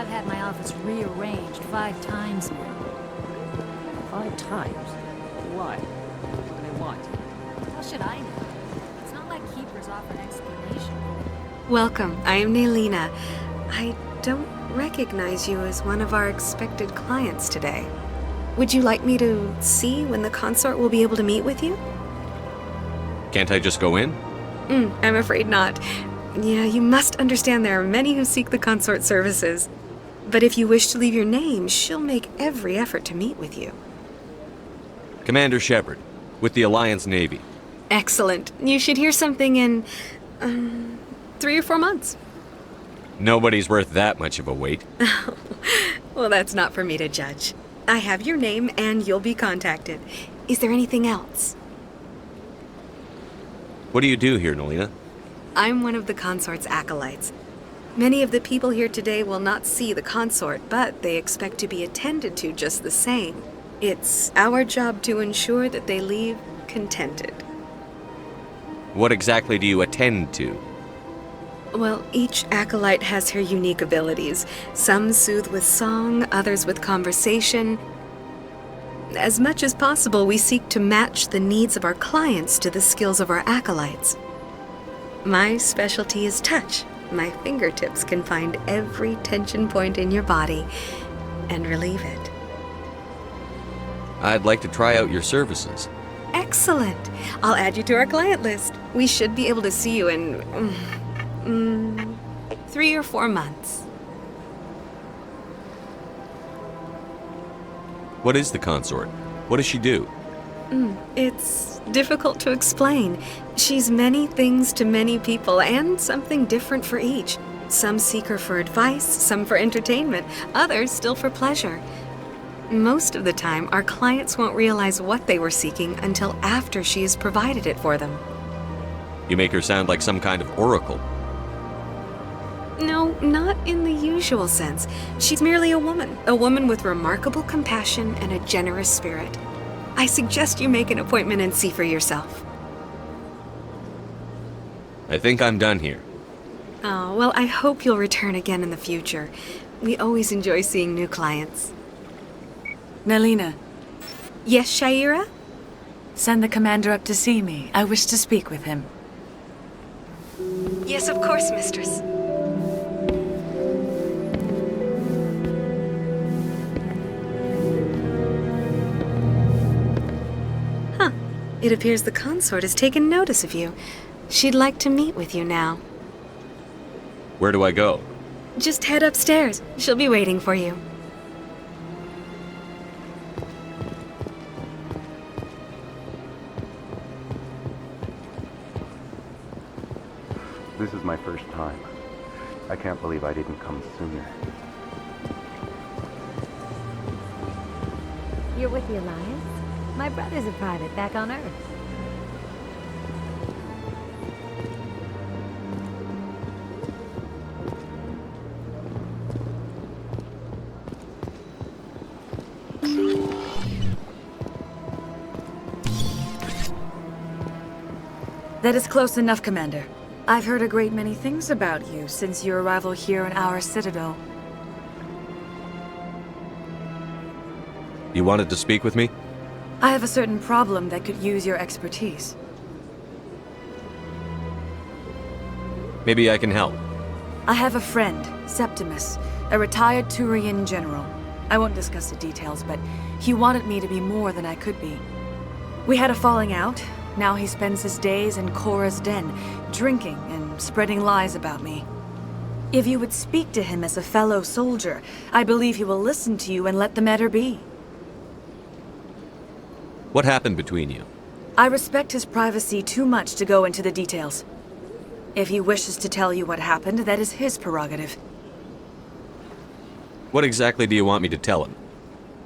I've had my office rearranged 5 times now. 5 times? Why? What do they want? How should I know? It's not like keepers offer an explanation. Welcome, I am Nailina. I don't recognize you as one of our expected clients today. Would you like me to see when the consort will be able to meet with you? Can't I just go in? I'm afraid not. Yeah, you must understand there are many who seek the consort services. But if you wish to leave your name, she'll make every effort to meet with you. Commander Shepard, with the Alliance Navy. Excellent. You should hear something in, 3 or 4 months. Nobody's worth that much of a wait. Well, that's not for me to judge. I have your name and you'll be contacted. Is there anything else? What do you do here, Nolina? I'm one of the consort's acolytes. Many of the people here today will not see the consort, but they expect to be attended to just the same. It's our job to ensure that they leave contented. What exactly do you attend to? Well, each acolyte has her unique abilities. Some soothe with song, others with conversation. As much as possible, we seek to match the needs of our clients to the skills of our acolytes. My specialty is touch. My fingertips can find every tension point in your body and relieve it. I'd like to try out your services. Excellent. I'll add you to our client list. We should be able to see you in 3 or 4 months. What is the consort? What does she do? It's difficult to explain. She's many things to many people, and something different for each. Some seek her for advice, some for entertainment, others still for pleasure. Most of the time, our clients won't realize what they were seeking until after she has provided it for them. You make her sound like some kind of oracle. No, not in the usual sense. She's merely a woman with remarkable compassion and a generous spirit. I suggest you make an appointment and see for yourself. I think I'm done here. Oh, well, I hope you'll return again in the future. We always enjoy seeing new clients. Nailina, Yes, Shaira? send the commander up to see me. I wish to speak with him. Yes, of course, mistress. Huh. It appears the consort has taken notice of you. She'd like to meet with you now. Where do I go? Just head upstairs. She'll be waiting for you. This is my first time. I can't believe I didn't come sooner. You're with the Alliance? My brother's a private back on Earth. That is close enough, Commander. I've heard a great many things about you since your arrival here in our citadel. You wanted to speak with me? I have a certain problem that could use your expertise. Maybe I can help. I have a friend, Septimus, a retired Turian general. I won't discuss the details, but he wanted me to be more than I could be. We had a falling out. Now he spends his days in Korra's den, drinking and spreading lies about me. If you would speak to him as a fellow soldier, I believe he will listen to you and let the matter be. What happened between you? I respect his privacy too much to go into the details. If he wishes to tell you what happened, that is his prerogative. What exactly do you want me to tell him?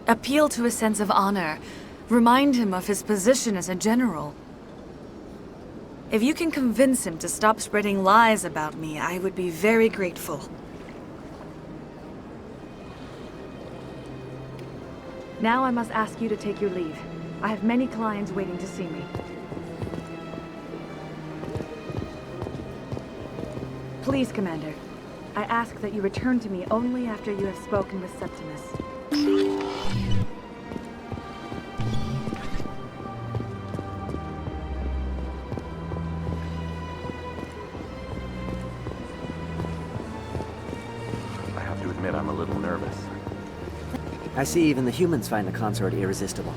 Appeal to a sense of honor. Remind him of his position as a general. If you can convince him to stop spreading lies about me, I would be very grateful. Now I must ask you to take your leave. I have many clients waiting to see me. Please, Commander. I ask that you return to me only after you have spoken with Septimus. I have to admit I'm a little nervous. I see even the humans find the consort irresistible.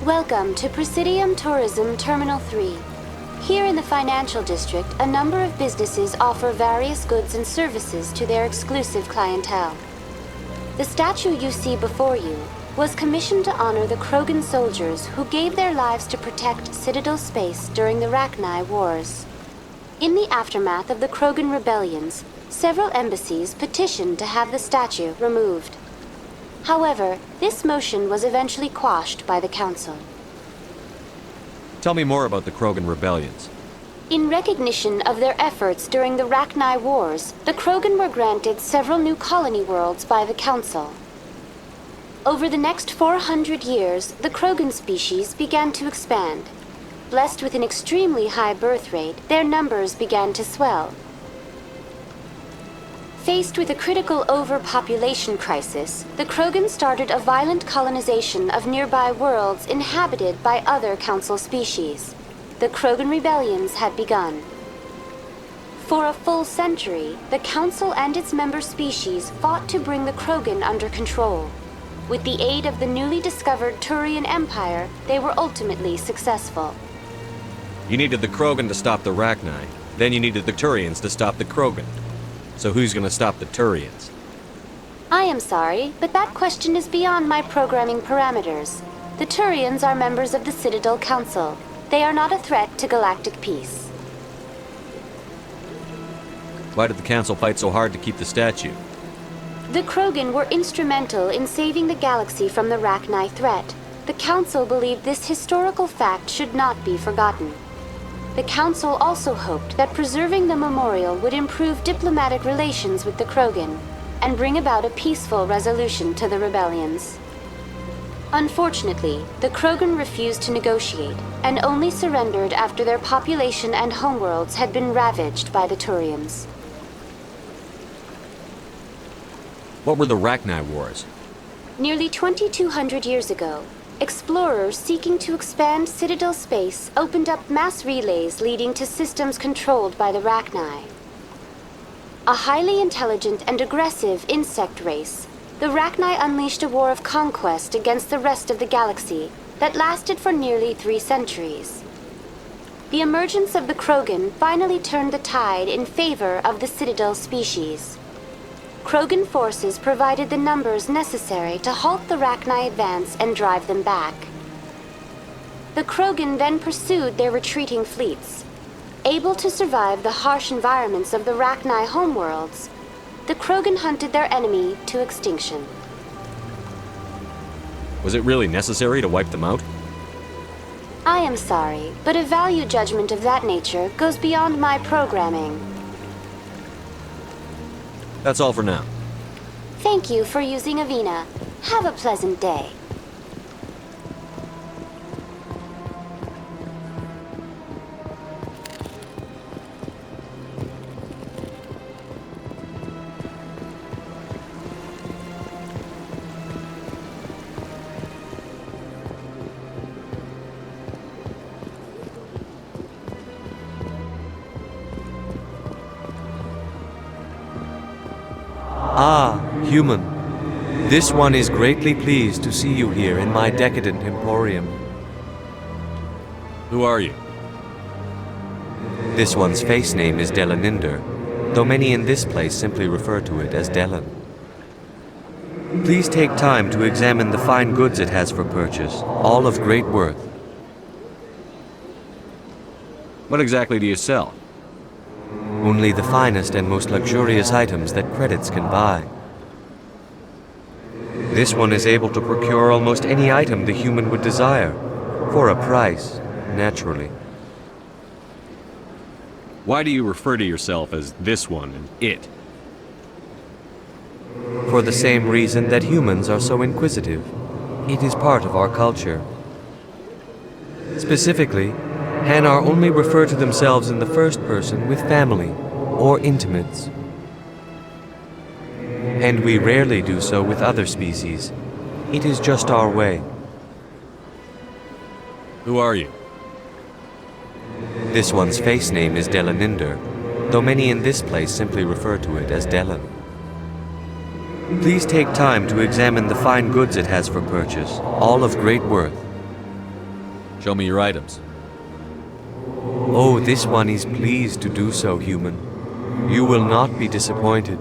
Welcome to Presidium Tourism Terminal 3. Here in the financial district, a number of businesses offer various goods and services to their exclusive clientele. The statue you see before you was commissioned to honor the Krogan soldiers who gave their lives to protect Citadel space during the Rachni Wars. In the aftermath of the Krogan rebellions, several embassies petitioned to have the statue removed. However, this motion was eventually quashed by the Council. Tell me more about the Krogan rebellions. In recognition of their efforts during the Rachni Wars, the Krogan were granted several new colony worlds by the Council. Over the next 400 years, the Krogan species began to expand. Blessed with an extremely high birth rate, their numbers began to swell. Faced with a critical overpopulation crisis, the Krogan started a violent colonization of nearby worlds inhabited by other Council species. The Krogan rebellions had begun. For a full century, the Council and its member species fought to bring the Krogan under control. With the aid of the newly discovered Turian Empire, they were ultimately successful. You needed the Krogan to stop the Rachni, then you needed the Turians to stop the Krogan. So who's gonna stop the Turians? I am sorry, but that question is beyond my programming parameters. The Turians are members of the Citadel Council. They are not a threat to galactic peace. Why did the Council fight so hard to keep the statue? The Krogan were instrumental in saving the galaxy from the Rachni threat. The Council believed this historical fact should not be forgotten. The Council also hoped that preserving the memorial would improve diplomatic relations with the Krogan and bring about a peaceful resolution to the rebellions. Unfortunately, the Krogan refused to negotiate and only surrendered after their population and homeworlds had been ravaged by the Turians. What were the Rachni Wars? Nearly 2,200 years ago, explorers seeking to expand Citadel space opened up mass relays leading to systems controlled by the Rachni. A highly intelligent and aggressive insect race, the Rachni unleashed a war of conquest against the rest of the galaxy that lasted for nearly 3 centuries. The emergence of the Krogan finally turned the tide in favor of the Citadel species. Krogan forces provided the numbers necessary to halt the Rachni advance and drive them back. The Krogan then pursued their retreating fleets. Able to survive the harsh environments of the Rachni homeworlds, the Krogan hunted their enemy to extinction. Was it really necessary to wipe them out? I am sorry, but a value judgment of that nature goes beyond my programming. That's all for now. Thank you for using Avina. Have a pleasant day. Ah, human. This one is greatly pleased to see you here in my decadent emporium. Who are you? This one's face name is Delaninder, though many in this place simply refer to it as Delan. Please take time to examine the fine goods it has for purchase, all of great worth. What exactly do you sell? Only the finest and most luxurious items that credits can buy. This one is able to procure almost any item the human would desire, for a price, naturally. Why do you refer to yourself as this one and it? For the same reason that humans are so inquisitive. It is part of our culture. Specifically, Hanar only refer to themselves in the first person with family or intimates. And we rarely do so with other species. It is just our way. Who are you? This one's face name is Delaninder, though many in this place simply refer to it as Delan. Please take time to examine the fine goods it has for purchase, all of great worth. Show me your items. Oh, this one is pleased to do so, human. You will not be disappointed.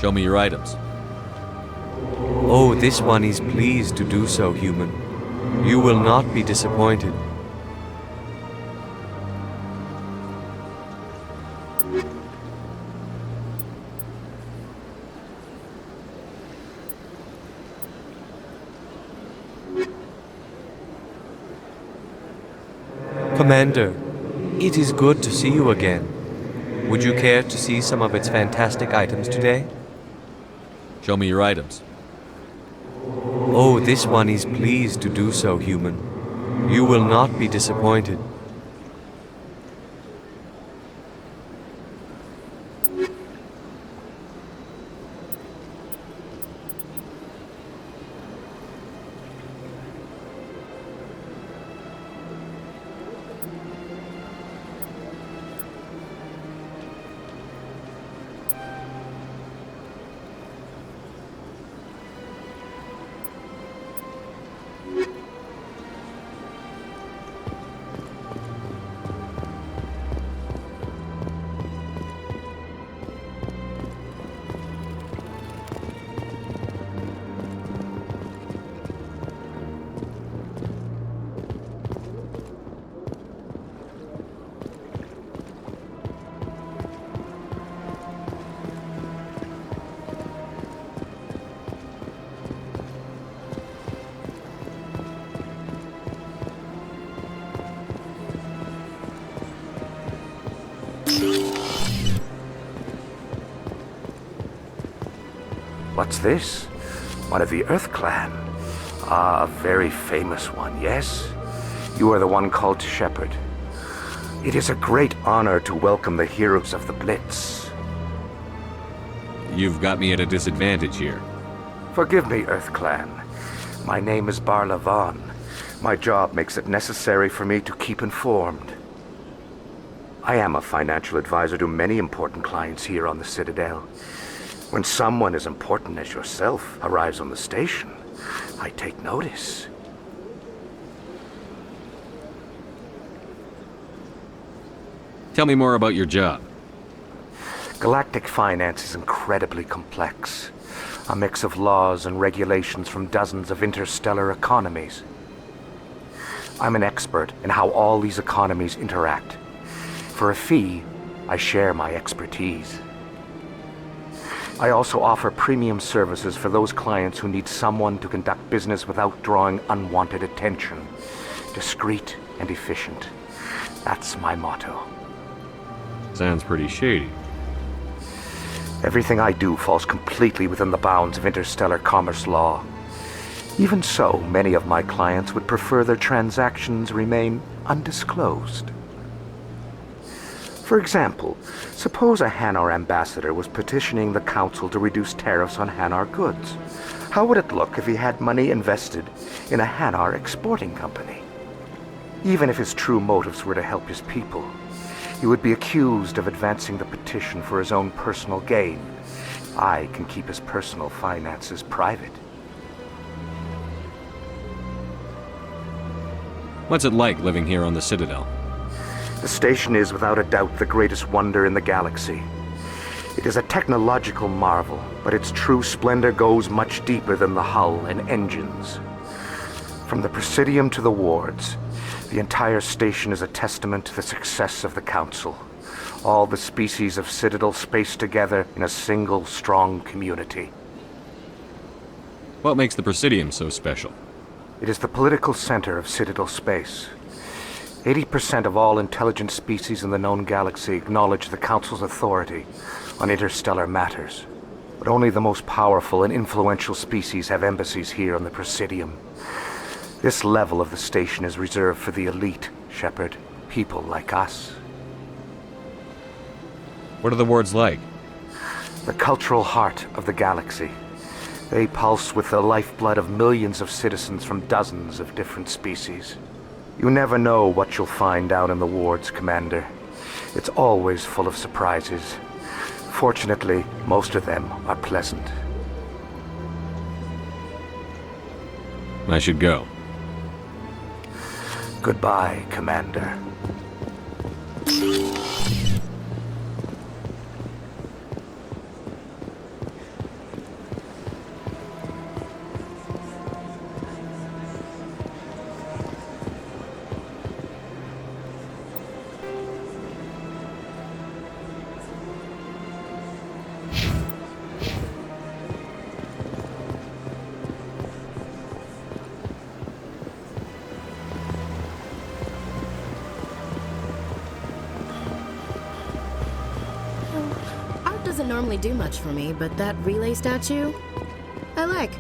Show me your items. Oh, this one is pleased to do so, human. You will not be disappointed. Commander, it is good to see you again. Would you care to see some of its fantastic items today? Show me your items. Oh, this one is pleased to do so, human. You will not be disappointed. What's this? One of the Earth Clan. Ah, a very famous one, yes? You are the one called to Shepherd. It is a great honor to welcome the heroes of the Blitz. You've got me at a disadvantage here. Forgive me, Earth Clan. My name is Barla Vaughn. My job makes it necessary for me to keep informed. I am a financial advisor to many important clients here on the Citadel. When someone as important as yourself arrives on the station, I take notice. Tell me more about your job. Galactic finance is incredibly complex. A mix of laws and regulations from dozens of interstellar economies. I'm an expert in how all these economies interact. For a fee, I share my expertise. I also offer premium services for those clients who need someone to conduct business without drawing unwanted attention. Discreet and efficient. That's my motto. Sounds pretty shady. Everything I do falls completely within the bounds of interstellar commerce law. Even so, many of my clients would prefer their transactions remain undisclosed. For example, suppose a Hanar ambassador was petitioning the council to reduce tariffs on Hanar goods. How would it look if he had money invested in a Hanar exporting company? Even if his true motives were to help his people, he would be accused of advancing the petition for his own personal gain. I can keep his personal finances private. What's it like living here on the Citadel? The station is without a doubt the greatest wonder in the galaxy. It is a technological marvel, but its true splendor goes much deeper than the hull and engines. From the Presidium to the wards, the entire station is a testament to the success of the Council. All the species of Citadel spaced together in a single strong community. What makes the Presidium so special? It is the political center of Citadel space. 80% of all intelligent species in the known galaxy acknowledge the Council's authority on interstellar matters. But only the most powerful and influential species have embassies here on the Presidium. This level of the station is reserved for the elite, Shepard, people like us. What are the wards like? The cultural heart of the galaxy. They pulse with the lifeblood of millions of citizens from dozens of different species. You never know what you'll find down in the wards, Commander. It's always full of surprises. Fortunately, most of them are pleasant. I should go. Goodbye, Commander. Art doesn't normally do much for me, but that relay statue, I like.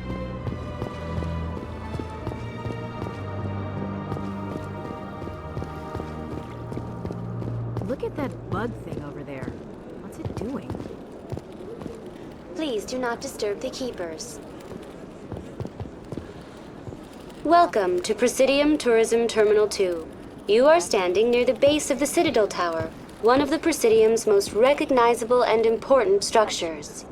Look at that bug thing over there. What's it doing? Please do not disturb the keepers. Welcome to Presidium Tourism Terminal 2. You are standing near the base of the Citadel Tower, one of the Presidium's most recognizable and important structures.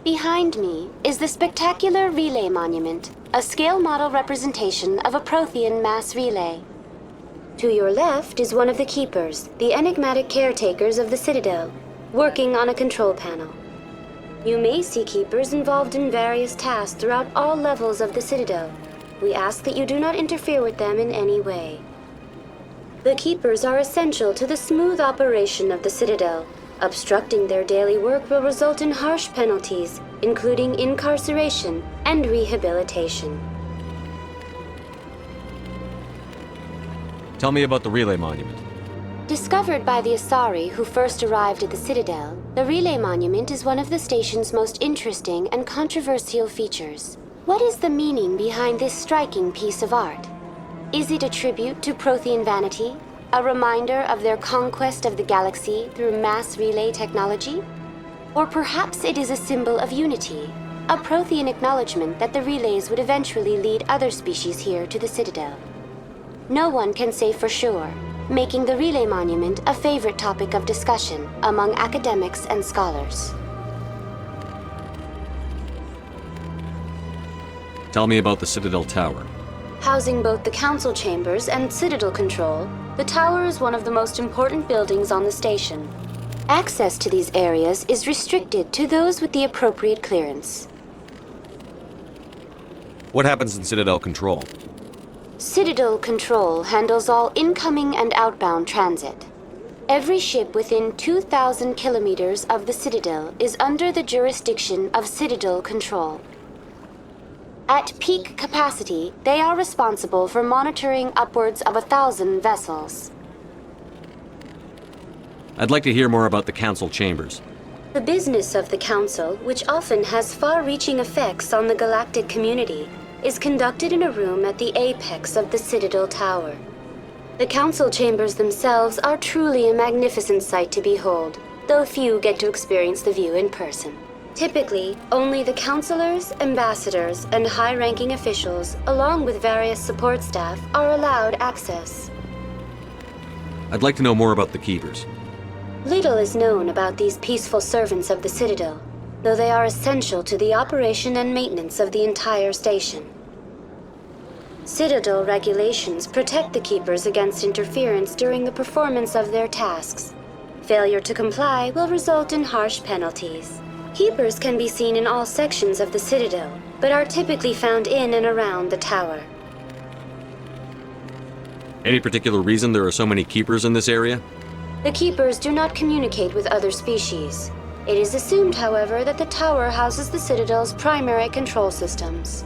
Behind me is the spectacular Relay Monument, a scale model representation of a Prothean mass relay. To your left is one of the keepers, the enigmatic caretakers of the Citadel, working on a control panel. You may see keepers involved in various tasks throughout all levels of the Citadel. We ask that you do not interfere with them in any way. The keepers are essential to the smooth operation of the Citadel. Obstructing their daily work will result in harsh penalties, including incarceration and rehabilitation. Tell me about the Relay Monument. Discovered by the Asari who first arrived at the Citadel, the Relay Monument is one of the station's most interesting and controversial features. What is the meaning behind this striking piece of art? Is it a tribute to Prothean vanity? A reminder of their conquest of the galaxy through mass relay technology? Or perhaps it is a symbol of unity, a Prothean acknowledgement that the relays would eventually lead other species here to the Citadel. No one can say for sure, making the Relay Monument a favorite topic of discussion among academics and scholars. Tell me about the Citadel Tower. Housing both the council chambers and Citadel control, the tower is one of the most important buildings on the station. Access to these areas is restricted to those with the appropriate clearance. What happens in Citadel Control? Citadel Control handles all incoming and outbound transit. Every ship within 2,000 kilometers of the Citadel is under the jurisdiction of Citadel Control. At peak capacity, they are responsible for monitoring upwards of 1,000 vessels. I'd like to hear more about the Council Chambers. The business of the Council, which often has far-reaching effects on the galactic community, is conducted in a room at the apex of the Citadel Tower. The Council Chambers themselves are truly a magnificent sight to behold, though few get to experience the view in person. Typically, only the councilors, ambassadors, and high-ranking officials, along with various support staff, are allowed access. I'd like to know more about the Keepers. Little is known about these peaceful servants of the Citadel, though they are essential to the operation and maintenance of the entire station. Citadel regulations protect the Keepers against interference during the performance of their tasks. Failure to comply will result in harsh penalties. Keepers can be seen in all sections of the Citadel, but are typically found in and around the tower. Any particular reason there are so many keepers in this area? The Keepers do not communicate with other species. It is assumed, however, that the tower houses the Citadel's primary control systems.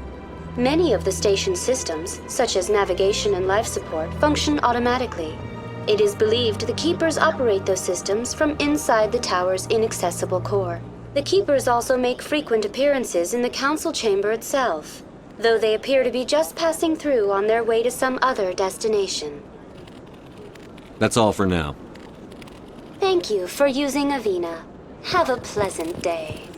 Many of the station's systems, such as navigation and life support, function automatically. It is believed the Keepers operate those systems from inside the tower's inaccessible core. The Keepers also make frequent appearances in the council chamber itself, though they appear to be just passing through on their way to some other destination. That's all for now. Thank you for using Avina. Have a pleasant day.